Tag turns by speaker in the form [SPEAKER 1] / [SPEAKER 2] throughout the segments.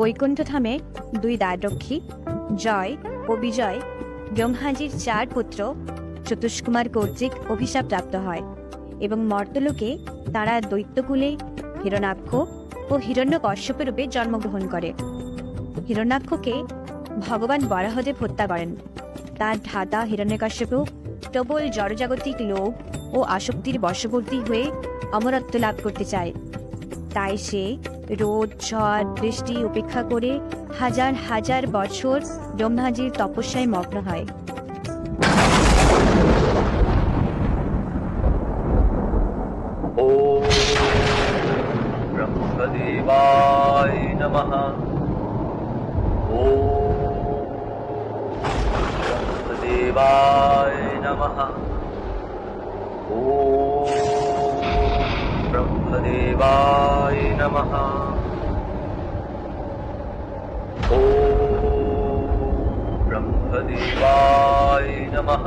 [SPEAKER 1] বৈকুণ্ঠ ধামে দুই দ্বাররক্ষী জয় ও বিজয় ব্রহ্মাজির 4 পুত্র চতুষ্কুমার কর্তৃক অভিশাপ প্রাপ্ত হয় এবং মর্তলোকে তারা দৈত্যকুলে হিরণ্যাক্ষ ও হিরণ্যকশ্যপ রূপে জন্মগ্রহণ করে। হিরণ্যাক্ষকে ভগবান বরাহদেব হত্যা করেন। তার ধাতা হিরণ্যকশ্যপ প্রবল জড়জাগতিক লোভ ও আসক্তির বশবর্তী হয়ে অমরত্ব লাভ করতে চায়। তাই সে রোদ ঝড় বৃষ্টি উপেক্ষা করে হাজার হাজার বছর ব্রহ্মাজির তপস্যায় মগ্ন হয়।
[SPEAKER 2] ওম ব্রহ্মদেবায় নমঃ। ওম ব্রহ্মদেবায় নমঃ। ওম ব্রহ্মদেবায় নমঃ। ওম ব্রহ্মদেবায় নমঃ।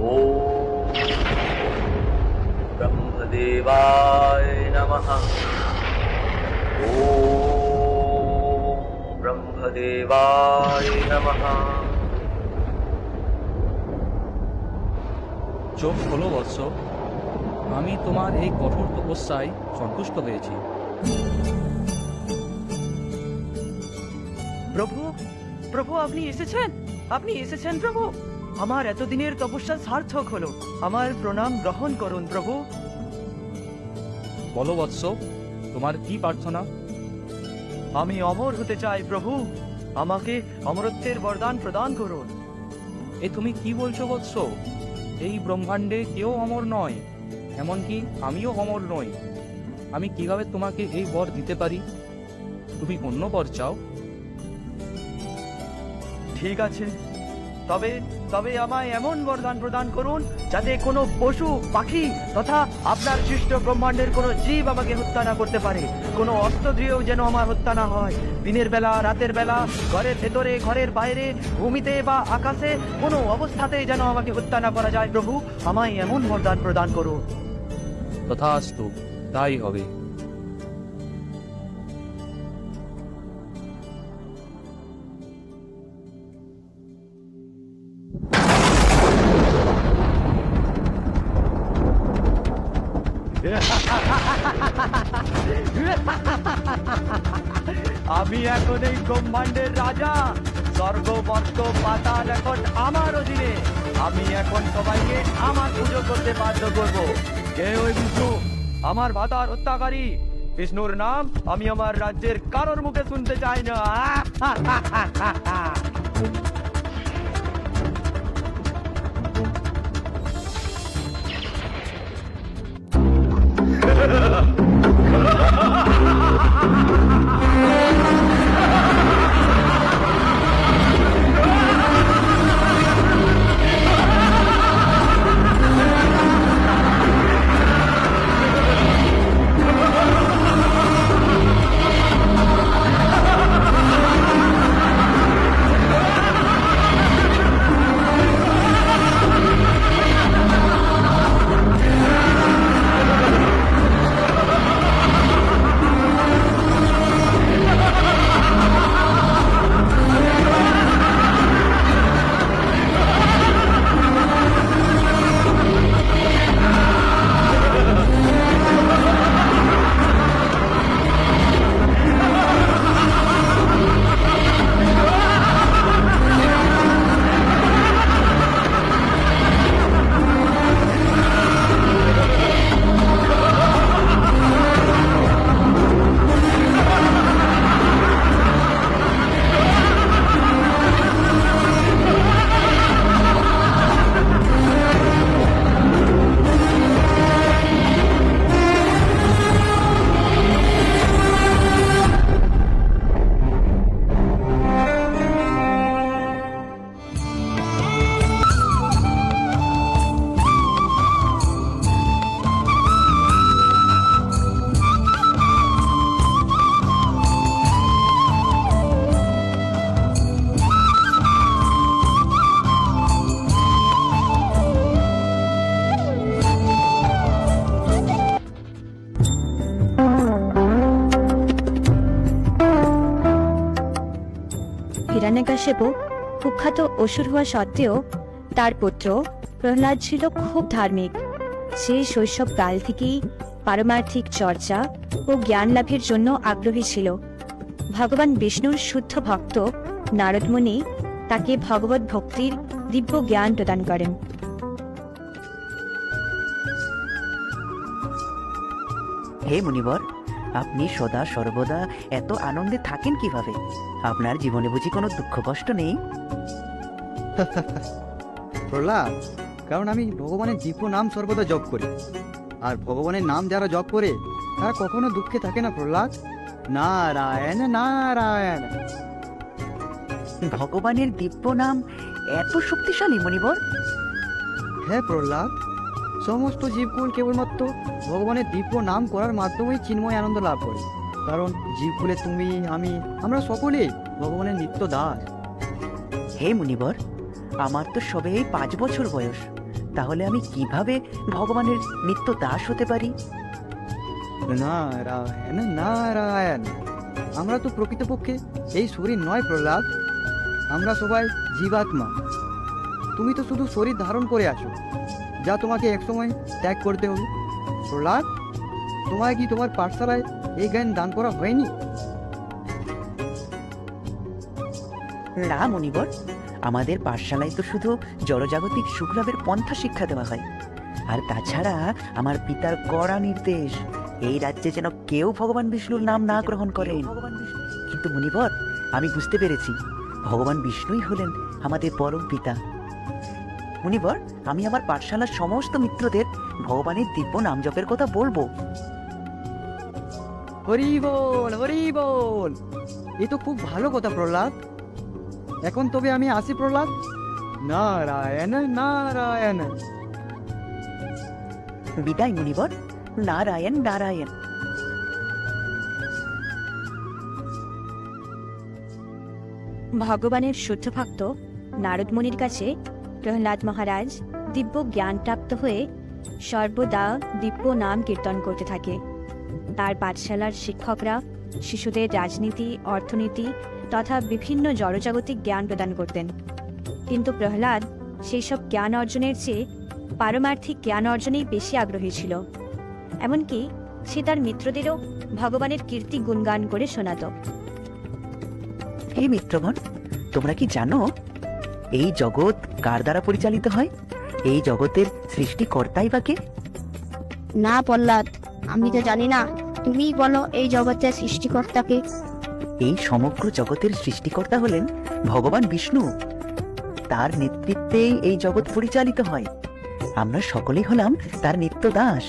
[SPEAKER 2] ওম ব্রহ্মদেবায় নমঃ। ওম ব্রহ্মদেবায় নমঃ।
[SPEAKER 3] চোখ খোলো বৎস, আমি তোমার এই কঠোর তপস্যায় সন্তুষ্ট হয়েছি।
[SPEAKER 4] প্রভু, প্রভু আপনি এসেছেন, আপনি এসেছেন প্রভু। আমার এতদিনের তপস্যা সার্থক হলো। আমার প্রণাম গ্রহণ করুন প্রভু।
[SPEAKER 3] বলো বৎস, তোমার কি প্রার্থনা?
[SPEAKER 4] আমি অমর হতে চাই প্রভু, আমাকে অমরত্বের বরদান প্রদান করুন।
[SPEAKER 3] এ তুমি কি বলছো বৎস? এই ব্রহ্মাণ্ডে কেউ অমর নয়, এমনকি আমিও অমর নই। আমি কিভাবে তোমাকে এই বর দিতে পারি? তুমি অন্য বর চাও।
[SPEAKER 4] ঠিক আছে, তবে তবে আমায় এমন বরদান প্রদান করুন যাতে কোনো পশু পাখি তথা আপনার সৃষ্ট ব্রহ্মাণ্ডের কোনো জীব আমাকে হত্যা না করতে পারে। কোনো অস্ত্রগৃহ যেন আমার হত্যা না হয়। দিনের বেলা, রাতের বেলা, ঘরের ভেতরে, ঘরের বাইরে, ভূমিতে বা আকাশে কোনো অবস্থাতেই যেন আমাকে হত্যা না করা যায়। প্রভু, আমায় এমন বরদান প্রদান করুন।
[SPEAKER 3] তথাস্তু, তাই হবে।
[SPEAKER 4] আমি এখন এই ব্রহ্মাণ্ডের রাজা। স্বর্গ মর্ত পাতাল এখন আমার অধীনে। আমি এখন সবাইকে আমার পুজো করতে বাধ্য করব। কে ওই বিষ্ণু, আমার ভাতার হত্যাকারী? বিষ্ণুর নাম আমি আমার রাজ্যের কারোর মুখে শুনতে চাই না।
[SPEAKER 1] হিরণ্যকশ্যপু কুখ্যাত অসুর হওয়া সত্ত্বেও তার পুত্র প্রহ্লাদ ছিল খুব ধার্মিক। সে শৈশবকাল থেকেই পারমার্থিক চর্চা ও জ্ঞান লাভের জন্য আগ্রহী ছিল। ভগবান বিষ্ণুর শুদ্ধ ভক্ত নারদ মুনি তাকে ভগবত ভক্তির দিব্য জ্ঞান প্রদান করেন।
[SPEAKER 5] হে মুনিবর, আপনি সদা সর্বদা এত আনন্দে থাকেন কিভাবে? আপনার জীবনে বুঝি কোনো দুঃখ কষ্ট নেই?
[SPEAKER 6] প্রহ্লাদ, কারণ আমি ভগবানের দিব্য নাম সর্বদা জপ করি। আর ভগবানের নাম যারা জপ করে তারা কখনো দুঃখে থাকে না প্রহ্লাদ। নারায়ণ নারায়ণ।
[SPEAKER 5] ভগবানের দিব্য নাম এত শক্তিশালী মুনিবর?
[SPEAKER 6] হ্যাঁ প্রহ্লাদ, সমস্ত জীবকুল কেবলমাত্র ভগবানের দিব্য নাম করার মাধ্যমেই চিন্ময় আনন্দ লাভ করে। কারণ জীবকুলে তুমি, আমি, আমরা সকলেই ভগবানের নিত্য দাস।
[SPEAKER 5] হে মুনিবর, আমার তো সবে 5 বছর বয়স, তাহলে আমি কিভাবে ভগবানের নিত্য দাস হতে পারি?
[SPEAKER 6] নারায়ণ নারায়ণ। আমরা তো প্রকৃতপক্ষে এই শরীর নয় প্রহ্লাদ, আমরা সবাই জীবাত্মা। তুমি তো শুধু শরীর ধারণ করে আছো, যা তোমাকে একসময় ত্যাগ করতে হবে। প্রহ্লাদ, তোমায় কি তোমার পাঠশালায় এই জ্ঞান দান করা হয়নি?
[SPEAKER 5] না মুনিবর, আমাদের পাঠশালায় তো শুধু জড়জাগতিক সুখলাভের পন্থা শিক্ষা দেওয়া হয়। আর তাছাড়া আমার পিতার কড়া নির্দেশ, এই রাজ্যে যেন কেউ ভগবান বিষ্ণুর নাম না গ্রহণ করেন। কিন্তু মুনিবর, আমি বুঝতে পেরেছি ভগবান বিষ্ণুই হলেন আমাদের পরম পিতা। মুনিবর, আমি আমার পাঠশালার সমস্ত মিত্রদের ভগবানের দিব্য নাম জপের কথা বলবো।
[SPEAKER 6] হরি বল হরি বল। এ তো খুব ভালো কথা প্রহ্লাদ। এখন তবে আমি আসি প্রহ্লাদ। নারায়ণ নারায়ণ।
[SPEAKER 5] বিদায় মুনিবর। নারায়ণ নারায়ণ।
[SPEAKER 1] ভগবানের শুদ্ধ ভক্ত নারদ মুনির কাছে প্রহ্লাদ মহারাজ দিব্য জ্ঞান প্রাপ্ত হয়ে সর্বদা দিব্য নাম কীর্তন করতে থাকে। তার পাঠশালার শিক্ষকরা শিশুদের রাজনীতি, অর্থনীতি তথা বিভিন্ন জড়জাগতিক জ্ঞান প্রদান করতেন। কিন্তু প্রহ্লাদ সেই সব জ্ঞান অর্জনের চেয়ে পারমার্থিক জ্ঞান অর্জনেই বেশি আগ্রহী ছিল। এমনকি সে তার মিত্রদেরও ভগবানের কীর্তি গুণগান করে শোনাত।
[SPEAKER 5] হে মিত্রগণ, তোমরা কি জানো এই জগৎ কার দ্বারা পরিচালিত হয়? এই জগতের সৃষ্টিকর্তাই বা কে?
[SPEAKER 7] না প্রহ্লাদ, আমি তো জানি না, তুমিই বলো এই জগতের সৃষ্টিকর্তাকে।
[SPEAKER 5] এই সমগ্র জগতের সৃষ্টিকর্তা হলেন ভগবান বিষ্ণু। তার নেতৃত্বেই এই জগৎ পরিচালিত হয়। আমরা সকলেই হলাম তার নিত্য দাস।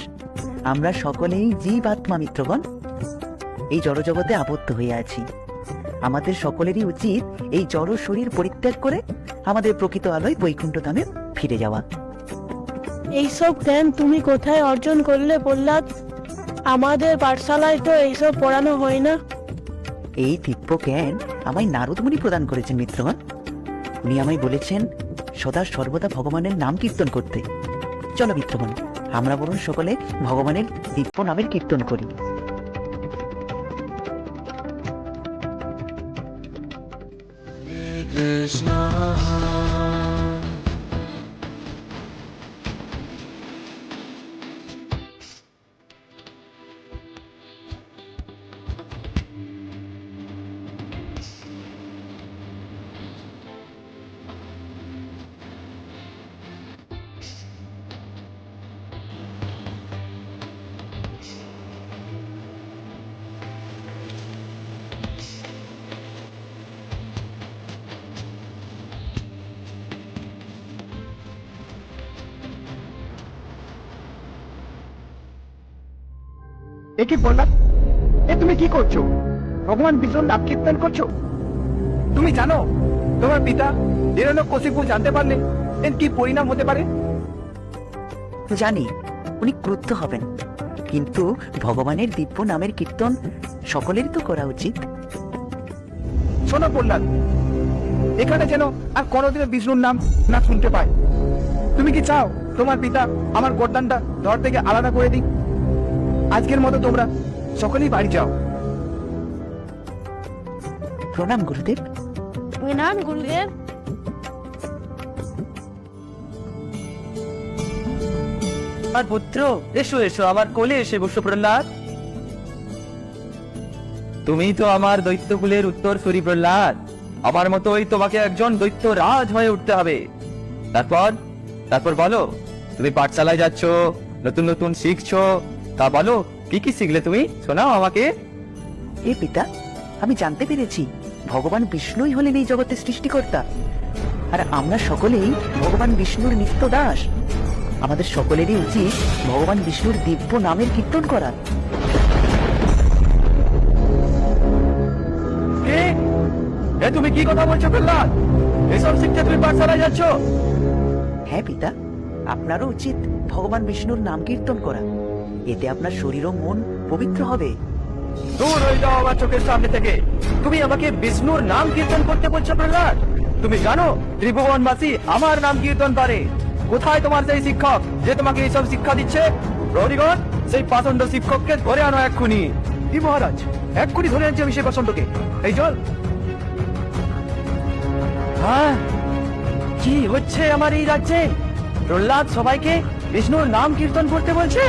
[SPEAKER 5] আমরা সকলেই জীবাত্মা মিত্রগণ, এই জড়জগতে আবদ্ধ হয়ে আছি। আমাদের সকলেরই উচিত এই জড় শরীর পরিত্যাগ করে আমাদের প্রকৃত আলোয় বৈকুণ্ঠ ধামে ফিরে যাওয়া।
[SPEAKER 8] এইসব জ্ঞান তুমি কোথায় অর্জন করলে প্রহ্লাদ? আমাদের পাঠশালায় তো এইসব পড়ানো হয় না।
[SPEAKER 5] এই দিব্য জ্ঞান আমায় নারদ মুনি প্রদান করেছেন মিত্রগণ। উনি আমায় বলেছেন সদা সর্বদা ভগবানের নাম কীর্তন করতে। চলো মিত্রগণ, আমরা বরং সকলে ভগবানের দিব্য নামের কীর্তন করি।
[SPEAKER 9] এ কি বললাম? এ তুমি কি করছো? ভগবান বিষ্ণুর নাম কীর্তন করছো? তুমি জানো তোমার পিতা হিরণ্যকশিপু জানতে পারলে এর কি পরিণাম হতে পারে?
[SPEAKER 5] জানি উনি ক্রুদ্ধ হবেন, কিন্তু ভগবানের দিব্য নামের কীর্তন সকলেরই তো করা উচিত।
[SPEAKER 9] শোনো প্রহ্লাদ, এখানে যেন আর কোনোদিনও বিষ্ণুর নাম না শুনতে পায়। তুমি কি চাও তোমার পিতা আমার গর্দানটা ধর থেকে আলাদা করে দিক? আজকের মতো তোমরা সকলেই বাড়ি যাও।
[SPEAKER 5] প্রণাম গুরুদেব।
[SPEAKER 8] প্রণাম গুরুদেব।
[SPEAKER 4] আমার পুত্র, এসো এসো, আমার কোলে এসে বসো প্রহ্লাদ। তুমি তো আমার দৈত্যকুলের উত্তরসূরি প্রহ্লাদ। আমার মতোই তোমাকে একজন দৈত্য রাজ হয়ে উঠতে হবে। তারপর তারপর বলো, তুমি পাঠশালায় যাচ্ছ, নতুন নতুন শিখছো, তা বলো কি কি শিখলে তুমি, শোনাও আমাকে।
[SPEAKER 5] এ পিতা, আমি জানতে পেরেছি ভগবান বিষ্ণুই হলেন এই জগতের সৃষ্টিকর্তা, আর আমরা সকলেই ভগবান বিষ্ণুর নিত্য দাস। আমাদের সকলেরই উচিত ভগবান বিষ্ণুর দিব্য নামের কীর্তন করা।
[SPEAKER 4] তুমি কি কথা বলছো প্রহ্লাদ? এসব শিখতে তুমি পাঠশালায় যাচ্ছ?
[SPEAKER 5] হ্যাঁ পিতা, আপনারও উচিত ভগবান বিষ্ণুর নাম কীর্তন করা। এতে আপনার শরীর ও মন পবিত্র হবে।
[SPEAKER 4] দূর হয়ে যাও আমার চোখের সামনে থেকে। তুমি আমাকে বিষ্ণুর নাম কীর্তন করতে বলছো প্রহ্লাদ? তুমি জানো ত্রিভুবনবাসী আমার নাম কীর্তন করে। কোথায় তোমার সেই শিক্ষক যে তোমাকে এইসব শিক্ষা দিচ্ছে? প্রহরীগণ, সেই পাষণ্ড শিক্ষককে ধরে আনো এক্ষুনি। কি মহারাজ, এক্ষুনি ধরে আনছি আমি সেই পাষণ্ডকে। এই চল। হ্যাঁ, কি হচ্ছে আমার এই রাজ্যে? প্রহ্লাদ সবাইকে বিষ্ণুর নাম কীর্তন করতে বলছে।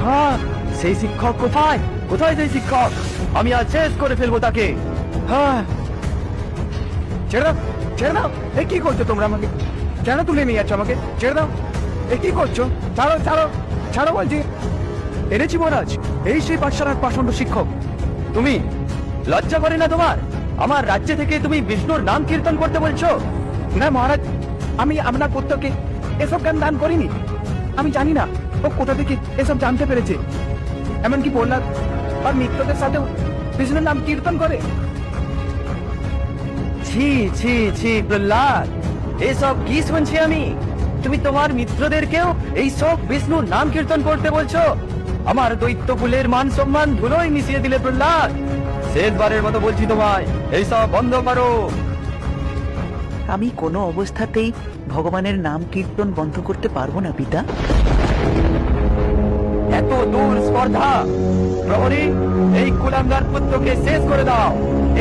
[SPEAKER 4] হ্যাঁ, সেই শিক্ষক কোথায়? কোথায় সেই শিক্ষক? আমি আজ শেষ করে ফেলবো তাকে। হ্যাঁ, ছেড়ে দাও, ছেড়ে দাও। এ কি করছো তোমরা আমাকে? কেন তুলে নিয়ে যাচ্ছ আমাকে? ছেড়ে দাও। এ কি করছো? ছাড়ো ছাড়ো ছাড়ো বলছি। এনেছি মহারাজ, এই সেই পাঠশালার পাষণ্ড শিক্ষক। তুমি লজ্জা করে না তোমার? আমার রাজ্য থেকে তুমি বিষ্ণুর নাম কীর্তন করতে বলছো? না মহারাজ, আমি আপনার পুত্রকে এসব জ্ঞান দান করিনি। আমি জানি না ও কোথা থেকে এসব জানতে পেরেছে। এমনকি প্রহ্লাদ আর মিত্রদের সাথেও বিষ্ণুর নাম কীর্তন করে। ছি ছি ছি প্রহ্লাদ, এসব কি শুনছি আমি? তুমি তোমার মিত্রদেরকেও এই সব বিষ্ণুর নাম কীর্তন করতে বলছো? আমার দৈত্যকুলের মান সম্মান ধুলোয় মিশিয়ে দিলে প্রহ্লাদ। শেষবারের মতো বলছি তোমায়, এইসব বন্ধ করো।
[SPEAKER 5] আমি কোনো অবস্থাতেই ভগবানের নাম কীর্তন বন্ধ করতে পারবো না পিতা।
[SPEAKER 4] এত দূর স্পর্ধা! প্রহরী, এই কুলাঙ্গার পুত্রকে শেষ করে দাও।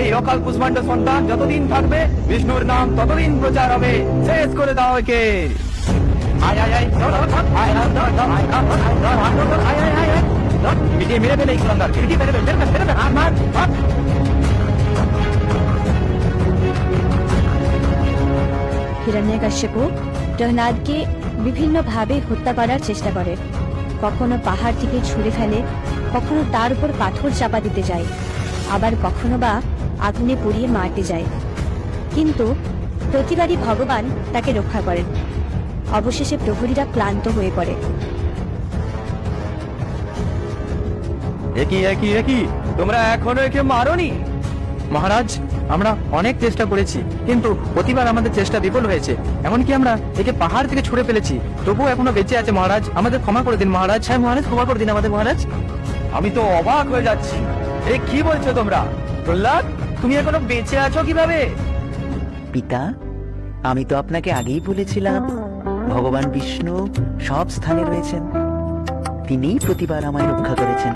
[SPEAKER 4] এই অকাল কুষ্মাণ্ড সন্তান যতদিন থাকবে বিষ্ণুর নাম ততদিন প্রচার হবে। শেষ করে দাও একে। আয় আয় আয়, ধর, ধর, ধর, আয়, ধর, ধর, ধর, আয়, ধর, ধর, আয়, ধর, আয়, ধর, ধর, আয়, আয়, আয়, আয়, ধর, পিটিয়ে মেরে ফেলে এই কুলাঙ্গারকে। পিটিয়ে মেরে ফেলে, মেরে ফেলে, মেরে ফেলে, আর মার, মার।
[SPEAKER 1] হিরণ্যকশ্যপু প্রহ্লাদকে বিভিন্নভাবে হত্যা করার চেষ্টা করে। কখনো পাহাড় থেকে ছুঁড়ে ফেলে, কখনো তার উপর পাথর চাপা দিতে যায়, আবার কখনো বা আগুনে পুড়িয়ে মারতে যায়। কিন্তু প্রতিবারই ভগবান তাকে রক্ষা করেন। অবশেষে প্রহরীরা ক্লান্ত হয়ে পড়ে।
[SPEAKER 4] একই একই একই, তোমরা এখনো একে মারোনি? মহারাজ, আমরা অনেক চেষ্টা করেছি, কিন্তু প্রতিবার আমাদের চেষ্টা বিফল হয়েছে। এমনকি আমরা একে পাহাড় থেকে ছুঁড়ে ফেলেছি, তবুও এখনো বেঁচে আছে। মহারাজ, আমাদের ক্ষমা করে দিন মহারাজ। হ্যাঁ মহারাজ, ক্ষমা করে দিন আমাদের মহারাজ। আমি তো অবাক হয়ে যাচ্ছি। এ কি বলছো তোমরা? প্রহ্লাদ, তুমি এখনো বেঁচে আছো কিভাবে?
[SPEAKER 5] পিতা, আমি তো আপনাকে আগেই বলেছিলাম ভগবান বিষ্ণু সব স্থানে রয়েছেন। তিনিই প্রতিবার আমায় রক্ষা করেছেন।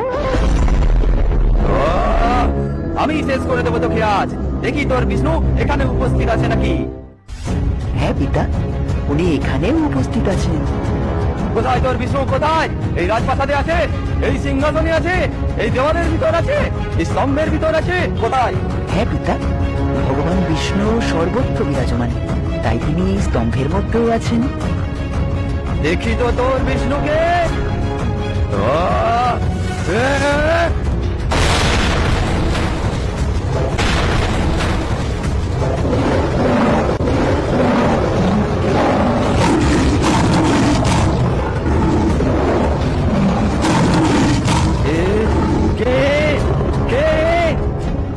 [SPEAKER 4] আমি শেষ করে দেবো তোকে আজ। দেখি তোর বিষ্ণু এখানে উপস্থিত আছে নাকি।
[SPEAKER 5] হ্যাঁ পিতা, উনি এখানেও উপস্থিত আছেন।
[SPEAKER 4] কোথায় তোর বিষ্ণু? কোথায়? এই রাজপ্রাসাদে আছে, এই সিংহাসনে আছে, এই দেওয়ালের ভিতর আছে, এই স্তম্ভের ভিতর আছে, কোথায়?
[SPEAKER 5] হ্যাঁ পিতা, ভগবান বিষ্ণু সর্বত্র বিরাজমান, তাই তিনি এই স্তম্ভের মধ্যেও আছেন।
[SPEAKER 4] দেখি তো তোর বিষ্ণুকে।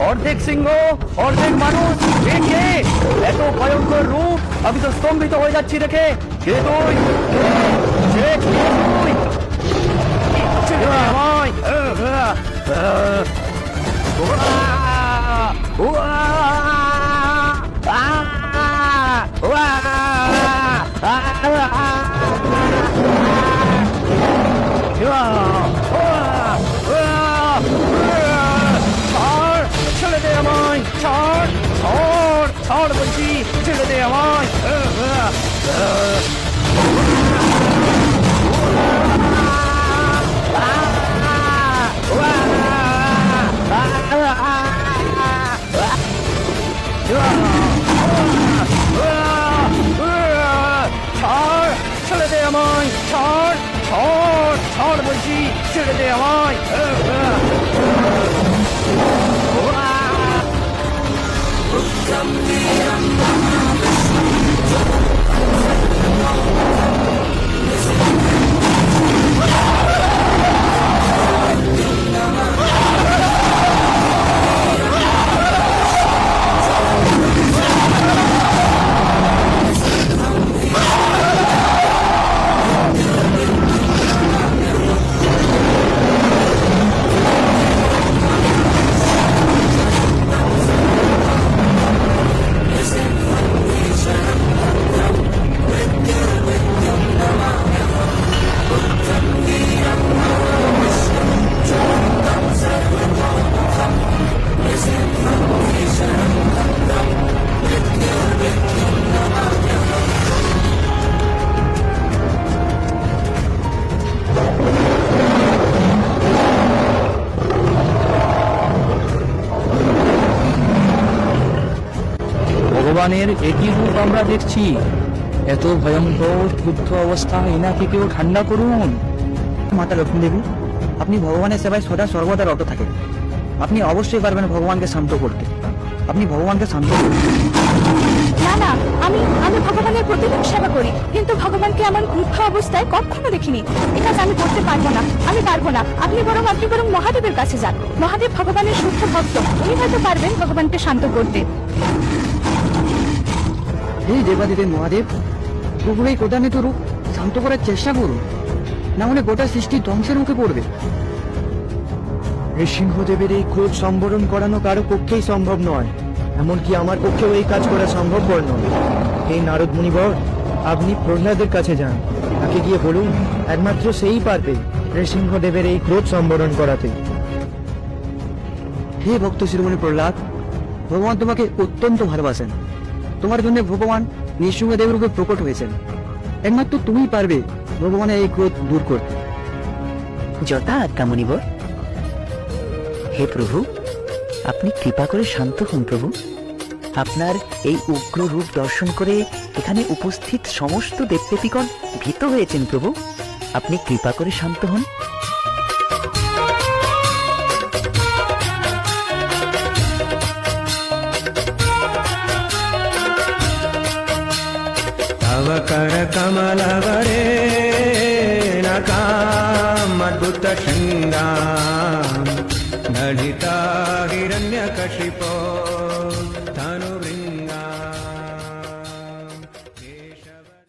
[SPEAKER 4] অর্ধেক সিংহ অর্ধেক মানুষ, কে? এত ভয়ঙ্কর রূপ! আমি তো স্তম্ভিত হয়ে যাচ্ছি দেখে। কে তুই? কে তুই? ছেড়ে দে আমায়! ছাড় ছাড় ছাড় বলছি। আমায় ছাড়, ছেড়ে দে আমায়, ছাড়, ছাড়, ছাড় বলছি, ছেড়ে দে আমায়।
[SPEAKER 3] ভগবানের একই রূপ আমরা দেখছি। এত ভয়ঙ্কর ক্ষুব্ধ অবস্থা, এনাকে কেউ ঠান্ডা করুন।
[SPEAKER 6] মাতা লক্ষ্মী দেবী, আপনি ভগবানের সেবায় সদা সর্বদা রত থাকেন। আপনি অবশ্যই পারবেন ভগবানকে শান্ত করতে। আপনি ভগবানকে শান্ত করুন।
[SPEAKER 8] না না, আমি আমি ভগবানের প্রতিদিন সেবা করি, কিন্তু ভগবানকে আমার ক্রুদ্ধ অবস্থায় কখনো দেখিনি। এ কাজ আমি করতে পারবো না, আমি পারবো না। আপনি বরং মহাদেবের কাছে যান। মহাদেব ভগবানের শুদ্ধ ভক্ত, উনি হয়তো পারবেন ভগবানকে শান্ত করতে।
[SPEAKER 6] এই দেবাদিদেব মহাদেব, প্রভুর এই কোদানিত রূপ শান্ত করার চেষ্টা করুন, না হলে গোটা সৃষ্টি ধ্বংসের মুখে পড়বে।
[SPEAKER 4] নৃসিংহদেবের এই ক্রোধ সম্বরণ করানো কারো পক্ষেই সম্ভব নয়, এমনকি আমার পক্ষেও এই কাজ করা সম্ভবপর নয়। এই নারদ মুনিবর, আপনি প্রহ্লাদের কাছে যান, তাকে গিয়ে বলুন একমাত্র সেই পারবে নৃসিংহদেবের এই ক্রোধ সম্বরণ করাতে।
[SPEAKER 6] হে ভক্ত শিরোমণি প্রহ্লাদ, ভগবান তোমাকে অত্যন্ত ভালোবাসেন। তোমার জন্য ভগবান নৃসিংহদেবের রূপে প্রকট হয়েছেন। একমাত্র তুমিই পারবে ভগবানের এই ক্রোধ দূর করতে।
[SPEAKER 5] যথা আজ্ঞা মুনিবর। হে প্রভু, আপনি কৃপা করে শান্ত হন প্রভু। আপনার এই উগ্র রূপ দর্শন করে এখানে উপস্থিত সমস্ত দেবদেবীগণ ভীত হয়েছেন প্রভু। আপনি কৃপা করে শান্ত হন।
[SPEAKER 4] तव कर कमलवरे नकामद्भुत शृङ्गां ललिता हिरण्यकशिपो